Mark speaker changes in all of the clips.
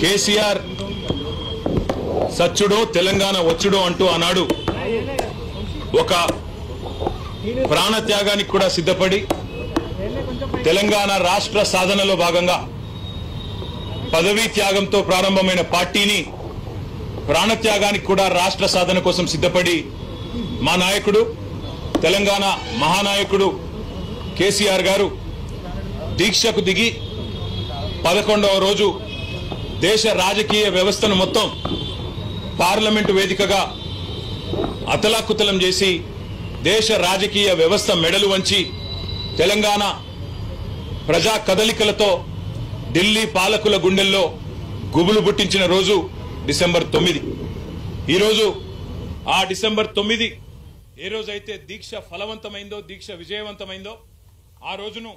Speaker 1: కేసీఆర్ సచ్చుడో తెలంగాణ వచ్చుడో అంటూ ఆనాడు ఒక ప్రాణత్యాగానికి కూడా సిద్ధపడి తెలంగాణ రాష్ట్ర సాధనలో భాగంగా పదవీ త్యాగంతో ప్రారంభమైన పార్టీని ప్రాణత్యాగానికి కూడా రాష్ట్ర సాధన కోసం సిద్ధపడి మా నాయకుడు తెలంగాణ మహానాయకుడు కేసీఆర్ గారు దీక్షకు దిగి 11వ రోజు దేశ రాజకీయ వ్యవస్థను మొత్తం పార్లమెంటు వేదికగా అతలాకుతలం చేసి దేశ రాజకీయ వ్యవస్థ మెడలు వంచి తెలంగాణ ప్రజా కదలికలతో ఢిల్లీ పాలకుల గుండెల్లో గుబులు పుట్టించిన రోజు డిసెంబర్ 9. ఈరోజు ఆ డిసెంబర్ 9 ఏ రోజైతే దీక్ష ఫలవంతమైందో దీక్ష విజయవంతమైందో ఆ రోజును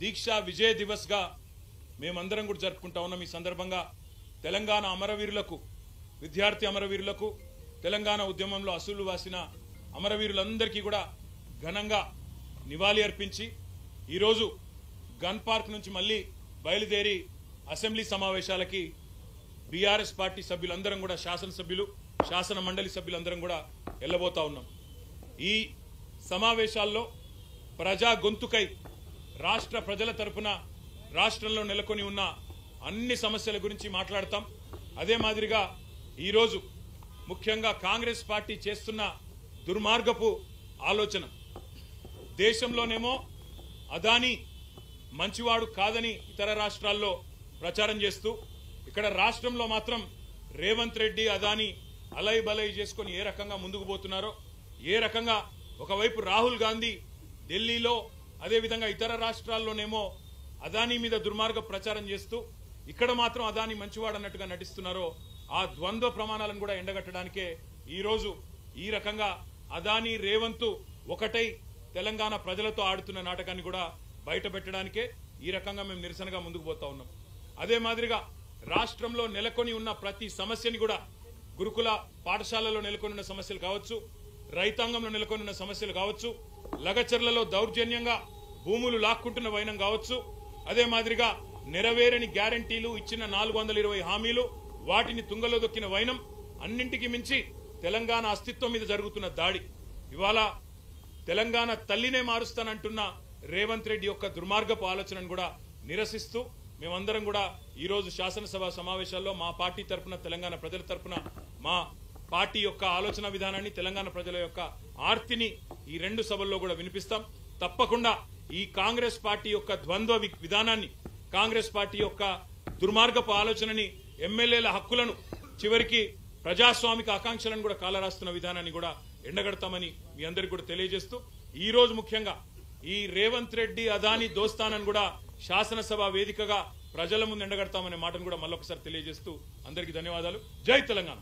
Speaker 1: దీక్షా విజయ దివస్ గా మేమందరం కూడా జరుపుకుంటా ఉన్నాం. ఈ సందర్భంగా తెలంగాణ అమరవీరులకు, విద్యార్థి అమరవీరులకు, తెలంగాణ ఉద్యమంలో అసూలు వాసిన అమరవీరులందరికీ కూడా ఘనంగా నివాళి అర్పించి ఈరోజు గన్ పార్క్ నుంచి మళ్ళీ బయలుదేరి అసెంబ్లీ సమావేశాలకి బీఆర్ఎస్ పార్టీ సభ్యులందరం కూడా, శాసనసభ్యులు, శాసన మండలి సభ్యులందరం కూడా వెళ్లబోతా ఉన్నాం. ఈ సమావేశాల్లో ప్రజా గొంతుకై రాష్ట్ర ప్రజల తరపున రాష్ట్రంలో నెలకొని ఉన్న అన్ని సమస్యల గురించి మాట్లాడతాం. అదే మాదిరిగా ఈరోజు ముఖ్యంగా కాంగ్రెస్ పార్టీ చేస్తున్న దుర్మార్గపు ఆలోచన, దేశంలోనేమో అదానీ మంచివాడు కాదని ఇతర రాష్ట్రాల్లో ప్రచారం చేస్తూ ఇక్కడ రాష్ట్రంలో మాత్రం రేవంత్ రెడ్డి అదానీ అలై బలై చేసుకుని ఏ రకంగా ముందుకు పోతున్నారో, ఏ రకంగా ఒకవైపు రాహుల్ గాంధీ ఢిల్లీలో అదేవిధంగా ఇతర రాష్ట్రాల్లోనేమో అదానీ మీద దుర్మార్గ ప్రచారం చేస్తూ ఇక్కడ మాత్రం అదానీ మంచివాడు అన్నట్టుగా నటిస్తున్నారో ఆ ద్వంద్వ ప్రమాణాలను కూడా ఎండగట్టడానికే ఈరోజు ఈ రకంగా అదానీ రేవంత్ ఒకటై తెలంగాణ ప్రజలతో ఆడుతున్న నాటకాన్ని కూడా బయట పెట్టడానికే ఈ రకంగా మేము నిరసనగా ముందుకు పోతా ఉన్నాం. అదే మాదిరిగా రాష్ట్రంలో నెలకొని ఉన్న ప్రతి సమస్యని కూడా, గురుకుల పాఠశాలలో నెలకొని ఉన్న సమస్యలు కావచ్చు, రైతాంగంలో నెలకొని ఉన్న సమస్యలు కావచ్చు, లగచర్లలో దౌర్జన్యంగా భూములు లాక్కుంటున్న వైనం కావచ్చు, అదే మాదిరిగా నెరవేరని గ్యారంటీలు, ఇచ్చిన 420 హామీలు వాటిని తుంగలో దొక్కిన వైనం, అన్నింటికి మించి తెలంగాణ అస్తిత్వం మీద జరుగుతున్న దాడి, ఇవాళ తెలంగాణ తల్లినే మారుస్తానంటున్న రేవంత్ రెడ్డి యొక్క దుర్మార్గపు ఆలోచనను కూడా నిరసిస్తూ మేమందరం కూడా ఈరోజు శాసనసభ సమావేశాల్లో మా పార్టీ తరఫున, తెలంగాణ ప్రజల తరఫున మా పార్టీ యొక్క ఆలోచన విధానాన్ని, తెలంగాణ ప్రజల యొక్క ఆర్తిని ఈ రెండు సభల్లో కూడా వినిపిస్తాం. తప్పకుండా ఈ కాంగ్రెస్ పార్టీ యొక్క ద్వంద్వ విధానాన్ని, కాంగ్రెస్ పార్టీ యొక్క దుర్మార్గపు ఆలోచనని, ఎమ్మెల్యేల హక్కులను, చివరికి ప్రజాస్వామిక ఆకాంక్షలను కూడా కాలరాస్తున్న విధానాన్ని కూడా ఎండగడతామని మీ అందరికీ కూడా తెలియజేస్తూ ఈ రోజు ముఖ్యంగా ఈ రేవంత్ రెడ్డి అదానీ దోస్తానని కూడా శాసనసభ వేదికగా ప్రజల ముందు ఎండగడతామనే మాటను కూడా మళ్ళొకసారి తెలియజేస్తూ అందరికీ ధన్యవాదాలు. జై తెలంగాణ.